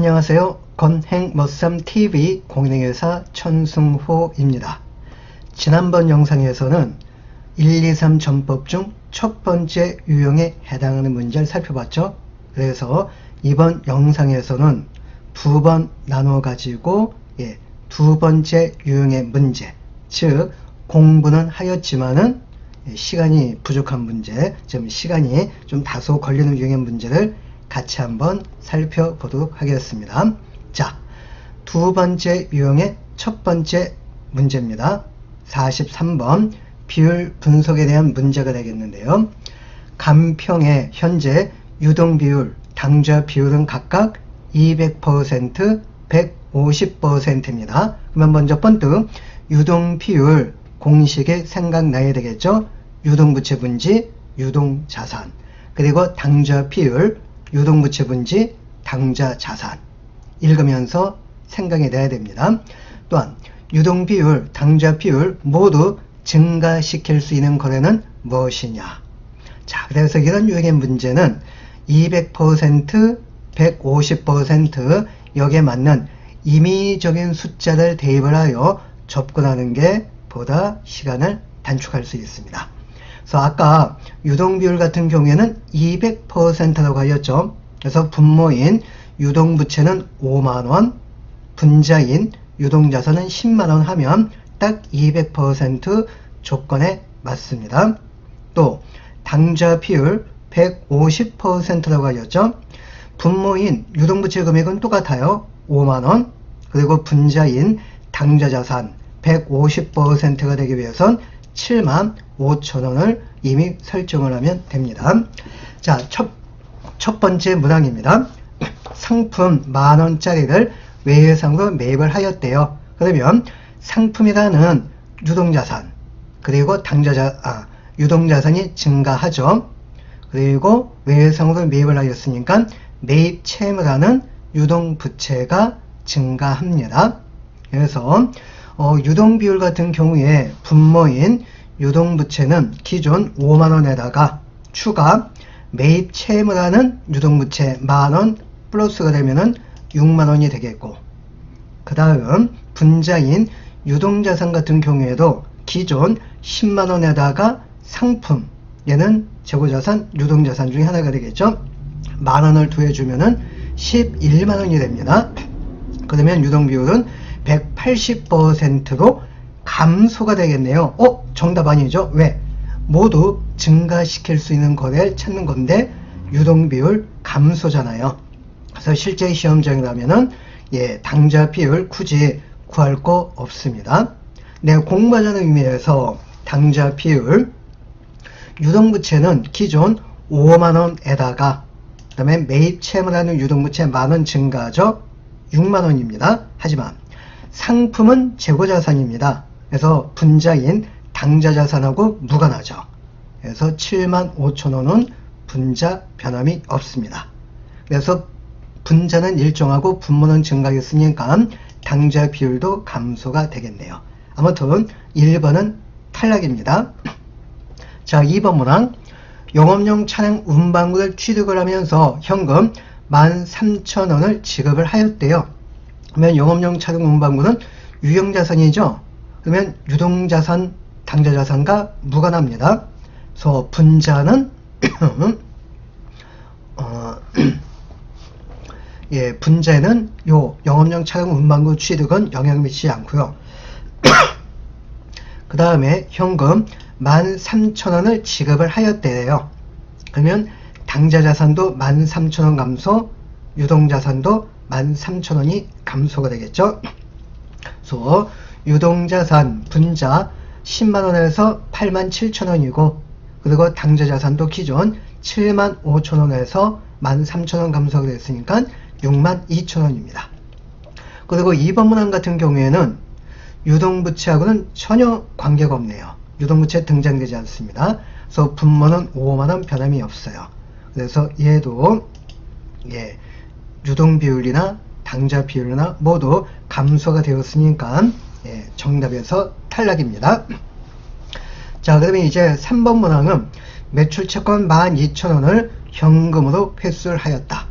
안녕하세요. 건행머썸TV 공인회계사 천승호입니다. 지난번 영상에서는 1, 2, 3 전법 중 첫 번째 유형에 해당하는 문제를 살펴봤죠. 그래서 이번 영상에서는 두 번 나눠 가지고 두 번째 유형의 문제, 즉 공부는 하였지만은 시간이 부족한 문제, 좀 시간이 좀 다소 걸리는 유형의 문제를 같이 한번 살펴보도록 하겠습니다. 자, 두 번째 유형의 첫 번째 문제입니다. 43번 비율 분석에 대한 문제가 되겠는데요. 간평의 현재 유동비율, 당좌 비율은 각각 200%, 150%입니다. 그러면 먼저 번뜩 유동비율 공식이 생각나야 되겠죠. 유동부채 분지, 유동자산. 그리고 당좌 비율, 유동부채 분지, 당좌자산. 읽으면서 생각이 나야 됩니다. 또한 유동비율, 당좌 비율 모두 증가시킬 수 있는 거래는 무엇이냐. 자, 그래서 이런 유형의 문제는 200%, 150% 여기에 맞는 임의적인 숫자를 대입을 하여 접근하는 게 보다 시간을 단축할 수 있습니다. 그래서 아까 유동비율 같은 경우에는 200%라고 하였죠. 그래서 분모인 유동부채는 5만원, 분자인 유동자산은 10만원 하면 딱 200% 조건에 맞습니다. 또 당좌 비율 150%라고 하였죠. 분모인 유동부채 금액은 똑같아요. 5만원. 그리고 분자인 당좌자산 150%가 되기 위해선 7만 5천원을 이미 설정을 하면 됩니다. 자, 첫 번째 문항입니다. 상품 만원짜리를 외상으로 매입을 하였대요. 그러면 상품이라는 유동자산, 그리고 유동자산이 증가하죠. 그리고 외상으로 매입을 하였으니까 매입 채무라는 유동부채가 증가합니다. 그래서 유동비율 같은 경우에 분모인 유동부채는 기존 5만원에다가 추가 매입 채무라는 유동부채 만원 플러스가 되면은 6만원이 되겠고, 그 다음 분자인 유동자산 같은 경우에도 기존 10만원에다가 상품, 얘는 재고자산, 유동자산 중에 하나가 되겠죠. 만원을 더해주면은 11만원이 됩니다. 그러면 유동비율은 180%로 감소가 되겠네요. 정답 아니죠? 왜? 모두 증가시킬 수 있는 거래를 찾는 건데 유동비율 감소잖아요. 그래서 실제 시험장이라면은 당좌 비율 굳이 구할 거 없습니다. 공부하자는 의미에서 당좌 비율, 유동부채는 기존 5만원에다가 그 다음에 매입 채무라는 유동부채 만원 증가하죠. 6만원입니다. 하지만 상품은 재고자산입니다. 그래서 분자인 당좌자산하고 무관하죠. 그래서 7만 5천원은 분자 변함이 없습니다. 그래서 분자는 일정하고 분모는 증가했으니까 당좌 비율도 감소가 되겠네요. 아무튼 1번은 탈락입니다. 자, 2번 문항. 영업용 차량 운반구를 취득을 하면서 현금 13,000원을 지급을 하였대요. 그러면 영업용 차량 운반구는 유형자산이죠. 그러면 유동자산, 당좌자산과 무관합니다. 그래서 분자는 분자에는 요 영업용 차량 운반구 취득은 영향을 미치지 않고요. 그 다음에 현금 13,000원을 지급을 하였대요. 그러면 당좌자산도 13,000원 감소, 유동자산도 13,000원이 감소가 되겠죠. 그래서 유동자산 분자 10만원에서 87,000원이고, 그리고 당좌자산도 기존 75,000원에서 13,000원 감소가 됐으니까 62,000원입니다. 그리고 2번 문항 같은 경우에는 유동부채하고는 전혀 관계가 없네요. 유동부채 등장되지 않습니다. 그래서 분모는 5만원 변함이 없어요. 그래서 얘도 유동비율이나 당좌 비율이나 모두 감소가 되었으니까 정답에서 탈락입니다. 자, 그러면 이제 3번 문항은 매출채권 12,000원을 현금으로 회수를 하였다.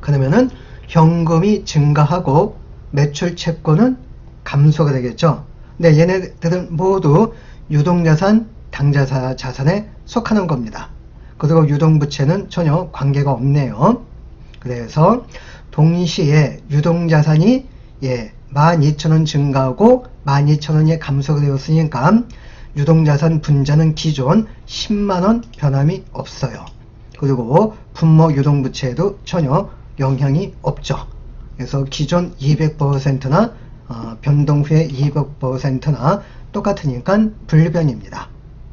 그러면은 현금이 증가하고 매출 채권은 감소가 되겠죠. 네, 얘네들은 모두 유동자산, 당좌자산에 속하는 겁니다. 그리고 유동부채는 전혀 관계가 없네요. 그래서 동시에 유동자산이 12,000원 증가하고 12,000원이 감소가 되었으니까 유동자산 분자는 기존 10만원 변함이 없어요. 그리고 분모 유동부채에도 전혀 영향이 없죠. 그래서 기존 200%나 변동 후에 200%나 똑같으니까 불변입니다.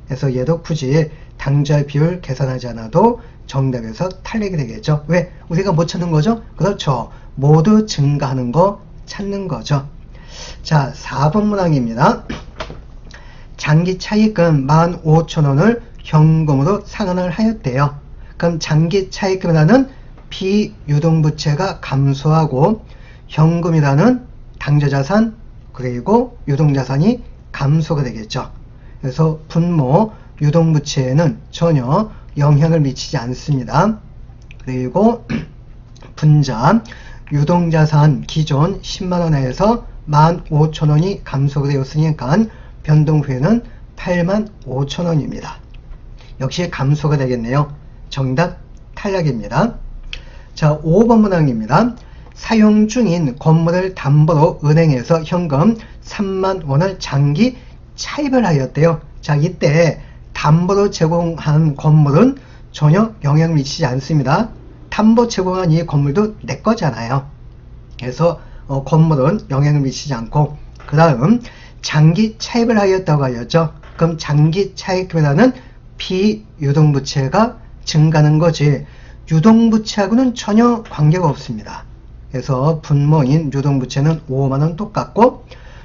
그래서 얘도 굳이 당좌 비율 계산하지 않아도 정답에서 탈락이 되겠죠. 왜? 우리가 못 찾는 거죠? 그렇죠. 모두 증가하는 거 찾는 거죠. 자, 4번 문항입니다. 장기 차입금 15,000원을 현금으로 상환을 하였대요. 그럼 장기 차입금이라는 비유동부채가 감소하고 현금이라는 당좌자산 그리고 유동자산이 감소가 되겠죠. 그래서 분모 유동부채에는 전혀 영향을 미치지 않습니다. 그리고 분자 유동자산 기존 10만원에서 15,000원이 감소가 되었으니까 변동 후에는 85,000원입니다. 역시 감소가 되겠네요. 정답 탈락입니다. 자, 5번 문항입니다. 사용 중인 건물을 담보로 은행에서 현금 3만원을 장기 차입을 하였대요. 자, 이때 담보로 제공한 건물은 전혀 영향을 미치지 않습니다. 담보 제공한 이 건물도 내 거잖아요. 그래서 건물은 영향을 미치지 않고, 그 다음 장기 차입을 하였다고 하였죠. 그럼 장기 차입금이라는 비유동부채가 증가하는 거지 유동부채하고는 전혀 관계가 없습니다. 그래서 분모인 유동부채는 5만원 똑같고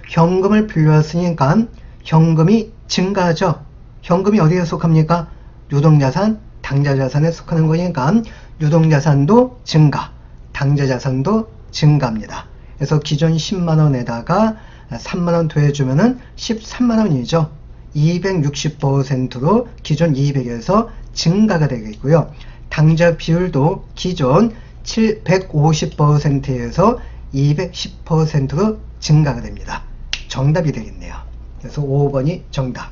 현금을 빌렸으니까 현금이 증가하죠. 현금이 어디에 속합니까? 유동자산, 당좌자산에 속하는 거니까 유동자산도 증가, 당좌자산도 증가합니다. 그래서 기존 10만원에다가 3만원 더해주면은 13만원이죠. 260%로 기존 200에서 증가가 되겠고요. 당좌 비율도 기존 150%에서 210%로 증가가 됩니다. 정답이 되겠네요. 그래서 5번이 정답.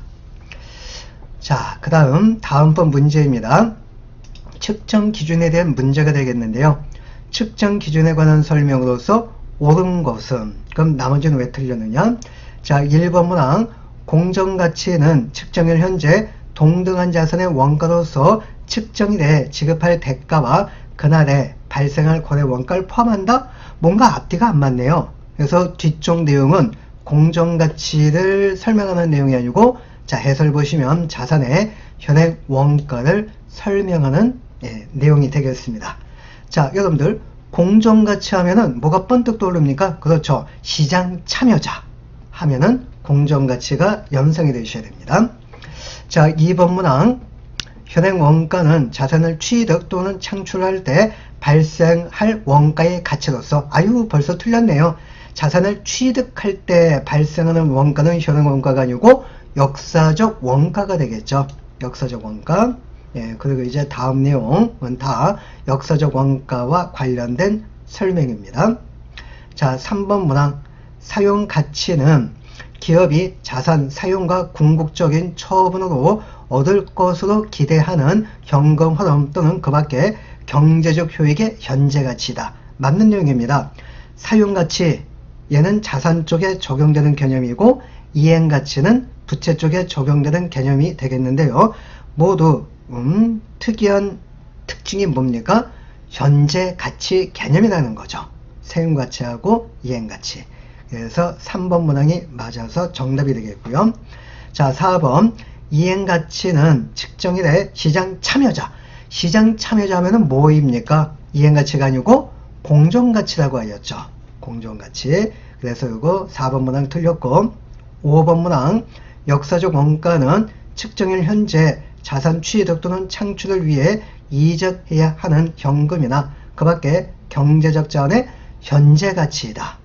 자, 그 다음번 문제입니다. 측정 기준에 대한 문제가 되겠는데요. 측정 기준에 관한 설명으로서 옳은 것은, 그럼 나머지는 왜 틀렸느냐? 자, 1번 문항 공정가치는 측정일 현재 동등한 자산의 원가로서 측정일에 지급할 대가와 그날에 발생할 거래 원가를 포함한다? 뭔가 앞뒤가 안 맞네요. 그래서 뒤쪽 내용은 공정가치를 설명하는 내용이 아니고, 자, 해설 보시면 자산의 현행 원가를 설명하는 내용이 되겠습니다. 자, 여러분들 공정가치 하면은 뭐가 번뜩 떠오릅니까? 그렇죠. 시장 참여자 하면은 공정가치가 연상이 되셔야 됩니다. 자, 2번 문항 현행 원가는 자산을 취득 또는 창출할 때 발생할 원가의 가치로서, 아유 벌써 틀렸네요. 자산을 취득할 때 발생하는 원가는 현행 원가가 아니고 역사적 원가가 되겠죠. 역사적 원가. 그리고 이제 다음 내용은 다 역사적 원가와 관련된 설명입니다. 자, 3번 문항 사용 가치는 기업이 자산 사용과 궁극적인 처분으로 얻을 것으로 기대하는 현금 흐름 또는 그 밖에 경제적 효익의 현재 가치다. 맞는 내용입니다. 사용 가치, 얘는 자산 쪽에 적용되는 개념이고 이행 가치는 부채 쪽에 적용되는 개념이 되겠는데요. 모두 특이한 특징이 뭡니까? 현재 가치 개념이라는 거죠. 사용 가치하고 이행 가치. 그래서 3번 문항이 맞아서 정답이 되겠고요. 자, 4번 이행 가치는 측정일의 시장 참여자. 시장 참여자 하면은 뭐입니까? 이행 가치가 아니고 공정 가치라고 하였죠. 공정 가치. 그래서 이거 4번 문항 틀렸고, 5번 문항 역사적 원가는 측정일 현재 자산 취득 또는 창출을 위해 이적해야 하는 현금이나 그 밖에 경제적 자원의 현재 가치이다.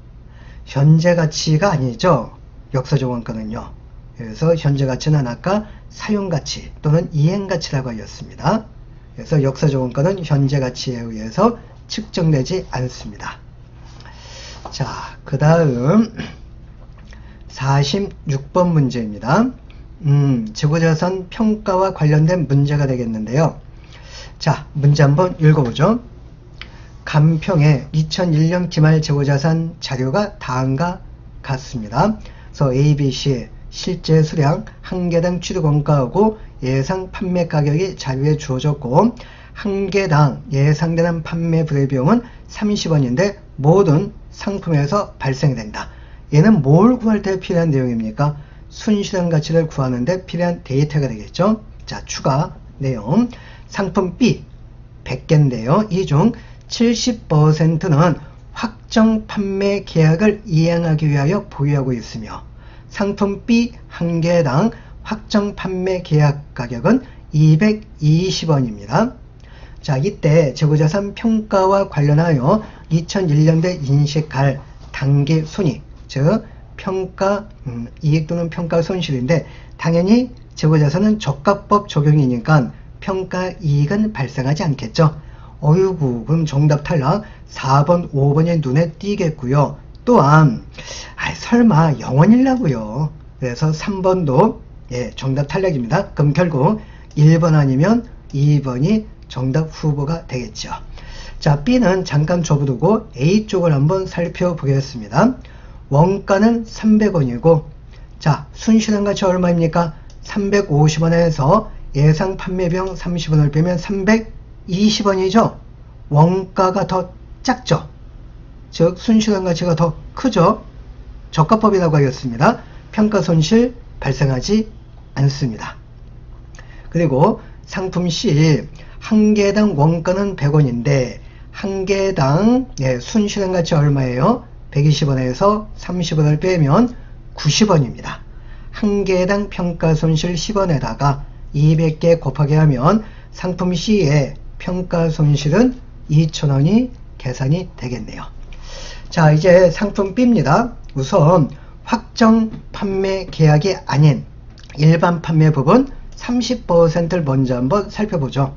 현재 가치가 아니죠. 역사적 원가는요. 그래서 현재 가치는 아까 사용 가치 또는 이행 가치라고 하였습니다. 그래서 역사적 원가는 현재 가치에 의해서 측정되지 않습니다. 자, 그 다음 46번 문제입니다. 재고자산 평가와 관련된 문제가 되겠는데요. 자, 문제 한번 읽어보죠. 간평에 2001년 기말 재고자산 자료가 다음과 같습니다. 그래서 A, B, C 실제 수량, 한 개당 취득 원가하고 예상 판매 가격이 자료에 주어졌고 한 개당 예상되는 판매 부대비용은 30원인데 모든 상품에서 발생된다. 얘는 뭘 구할 때 필요한 내용입니까? 순실현 가치를 구하는데 필요한 데이터가 되겠죠. 자, 추가 내용. 상품 B 100개인데요. 이 중 70%는 확정 판매 계약을 이행하기 위하여 보유하고 있으며 상품 B 한 개당 확정 판매 계약 가격은 220원입니다. 자, 이때 재고자산 평가와 관련하여 2001년도에 인식할 단기 손익, 즉 평가 이익 또는 평가 손실인데 당연히 재고자산은 저가법 적용이니까 평가 이익은 발생하지 않겠죠. 어이구, 그럼 정답 탈락. 4번, 5번이 눈에 띄겠고요. 또한 설마 0원이라고요. 그래서 3번도 정답 탈락입니다. 그럼 결국 1번 아니면 2번이 정답 후보가 되겠죠. 자, B는 잠깐 접어두고 A 쪽을 한번 살펴보겠습니다. 원가는 300원이고 자, 순실현 가치 얼마입니까? 350원에서 예상 판매비용 30원을 빼면 320원이죠. 원가가 더 작죠. 즉 순실현 가치가 더 크죠. 저가법이라고 하겠습니다. 평가 손실 발생하지 않습니다. 그리고 상품 C 한 개당 원가는 100원인데 한 개당 순실현 가치 얼마예요? 120원에서 30원을 빼면 90원입니다. 한 개당 평가 손실 10원에다가 200개 곱하기 하면 상품 C의 평가 손실은 2,000원이 계산이 되겠네요. 자, 이제 상품 B입니다. 우선 확정 판매 계약이 아닌 일반 판매 부분 30%를 먼저 한번 살펴보죠.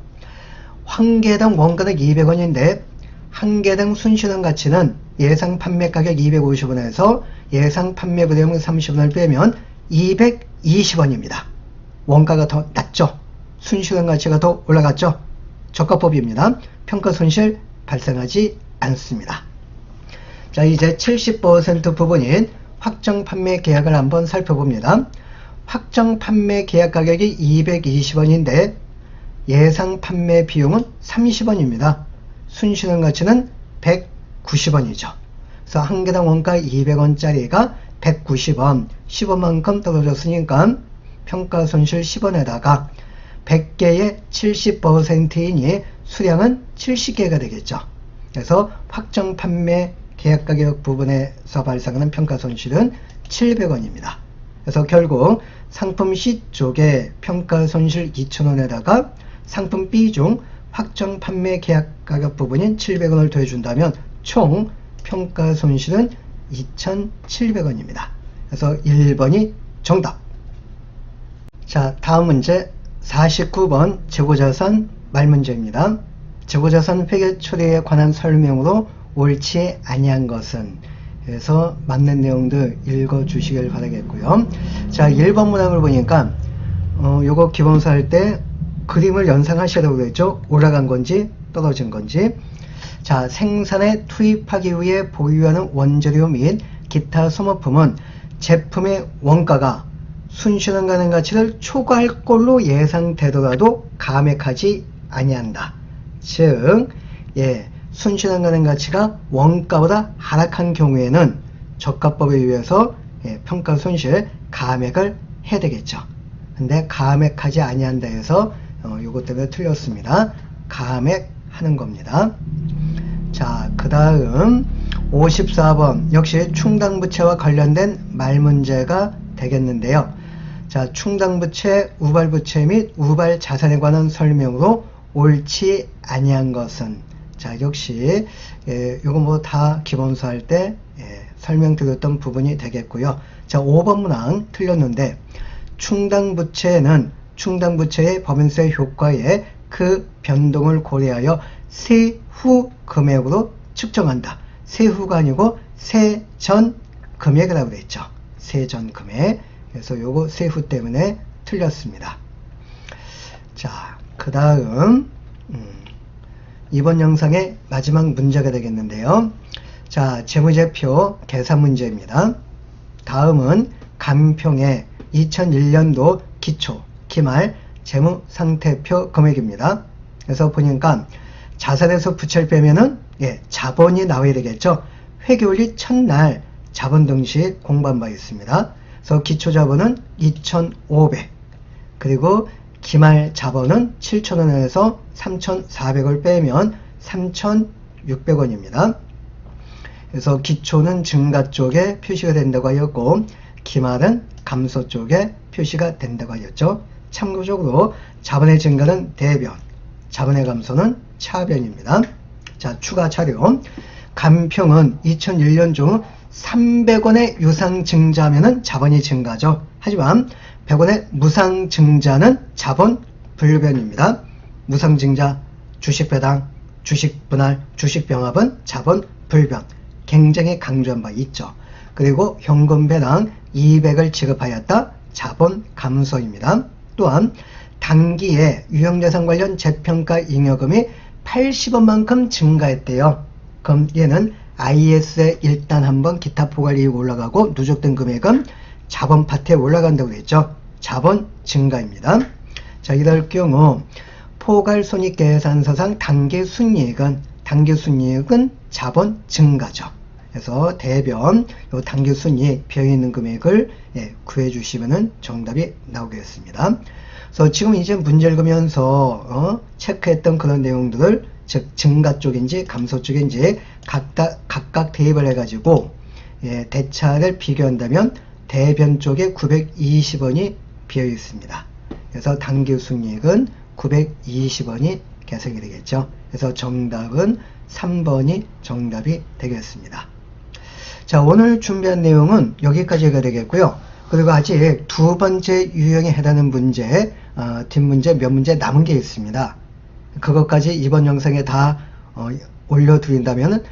한 개당 원가는 200원인데 한 개당 순실현 가치는 예상 판매 가격 250원에서 예상 판매 부대비용 30원을 빼면 220원입니다. 원가가 더 낮죠. 순실현 가치가 더 올라갔죠. 저가법입니다. 평가 손실 발생하지 않습니다. 자, 이제 70% 부분인 확정 판매 계약을 한번 살펴봅니다. 확정 판매 계약 가격이 220원인데 예상 판매 비용은 30원입니다. 순실현 가치는 190원이죠. 그래서 한 개당 원가 200원짜리가 190원, 10원만큼 떨어졌으니까 평가 손실 10원에다가 100개의 70%이니 수량은 70개가 되겠죠. 그래서 확정 판매 계약 가격 부분에서 발생하는 평가 손실은 700원입니다. 그래서 결국 상품 C 쪽에 평가 손실 2,000원에다가 상품 B 중 확정 판매 계약 가격 부분인 700원을 더해준다면 총 평가 손실은 2,700원입니다. 그래서 1번이 정답. 자, 다음 문제 49번 재고자산 말문제입니다. 재고자산 회계 처리에 관한 설명으로 옳지 아니한 것은, 그래서 맞는 내용들 읽어주시길 바라겠고요. 자, 1번 문항을 보니까 요거 기본서 할 때 그림을 연상하시라고 그랬죠. 올라간 건지 떨어진 건지. 자, 생산에 투입하기 위해 보유하는 원재료 및 기타 소모품은 제품의 원가가 순실현 가능 가치를 초과할 걸로 예상되더라도 감액하지 아니한다. 즉, 순실현 가능 가치가 원가보다 하락한 경우에는 저가법에 의해서 평가 손실 감액을 해야 되겠죠. 근데 감액하지 아니한다 해서 요것 때문에 틀렸습니다. 감액하는 겁니다. 자, 그 다음 54번 역시 충당부채와 관련된 말문제가 되겠는데요. 자, 충당부채, 우발부채 및 우발자산에 관한 설명으로 옳지 아니한 것은, 자, 역시 요거 뭐 다 기본서 할 때 설명드렸던 부분이 되겠고요. 자, 5번 문항 틀렸는데 충당부채는 충당부채의 법인세 효과에 그 변동을 고려하여 세후 금액으로 측정한다. 세후가 아니고 세전 금액이라고 그랬죠. 세전 금액. 그래서 요거 세후 때문에 틀렸습니다. 자, 그 다음 이번 영상의 마지막 문제가 되겠는데요. 자, 재무제표 계산 문제입니다. 다음은 간평의 2001년도 기초 기말 재무상태표 금액입니다. 그래서 보니까 자산에서 부채를 빼면은 자본이 나와야 되겠죠. 회계원리 첫날 자본 등시 공부한 바 있습니다. 그래서 기초자본은 2,500, 그리고 기말 자본은 7,000원에서 3,400을 빼면 3,600원입니다. 그래서 기초는 증가 쪽에 표시가 된다고 하였고 기말은 감소 쪽에 표시가 된다고 하였죠. 참고적으로 자본의 증가는 대변, 자본의 감소는 차변입니다. 자, 추가 자료. 간평은 2001년 중 300원의 유상 증자하면 자본이 증가죠. 하지만 100원의 무상 증자는 자본 불변입니다. 무상 증자, 주식 배당, 주식 분할, 주식 병합은 자본 불변. 굉장히 강조한 바 있죠. 그리고 현금 배당 200을 지급하였다. 자본 감소입니다. 또한 단기에 유형자산 관련 재평가 잉여금이 80원만큼 증가했대요. 그럼 얘는 IS에 일단 한번 기타 포괄이익 올라가고 누적된 금액은 자본 파트에 올라간다고 그랬죠. 자본 증가입니다. 자, 이럴 경우 포괄손익계산서상 단기순이익은 자본 증가죠. 그래서 대변 요 단기순이익 비어있는 금액을 구해주시면 정답이 나오겠습니다. 그래서 지금 이제 문제를 보면서 체크했던 그런 내용들을 즉 증가 쪽인지 감소 쪽인지 각각 대입을 해가지고 대차를 비교한다면 대변 쪽에 920원이 비어 있습니다. 그래서 단기순이익은 920원이 계산이 되겠죠. 그래서 정답은 3번이 정답이 되겠습니다. 자, 오늘 준비한 내용은 여기까지가 되겠고요. 그리고 아직 두 번째 유형에 해당하는 문제, 뒷문제 몇 문제 남은 게 있습니다. 그것까지 이번 영상에 다 올려드린다면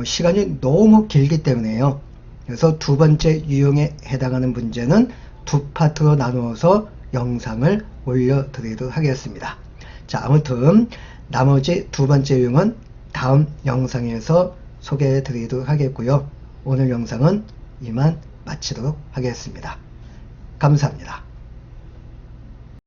시간이 너무 길기 때문에요. 그래서 두 번째 유형에 해당하는 문제는 두 파트로 나누어서 영상을 올려드리도록 하겠습니다. 자, 아무튼 나머지 두 번째 유형은 다음 영상에서 소개해 드리도록 하겠고요. 오늘 영상은 이만 마치도록 하겠습니다. 감사합니다.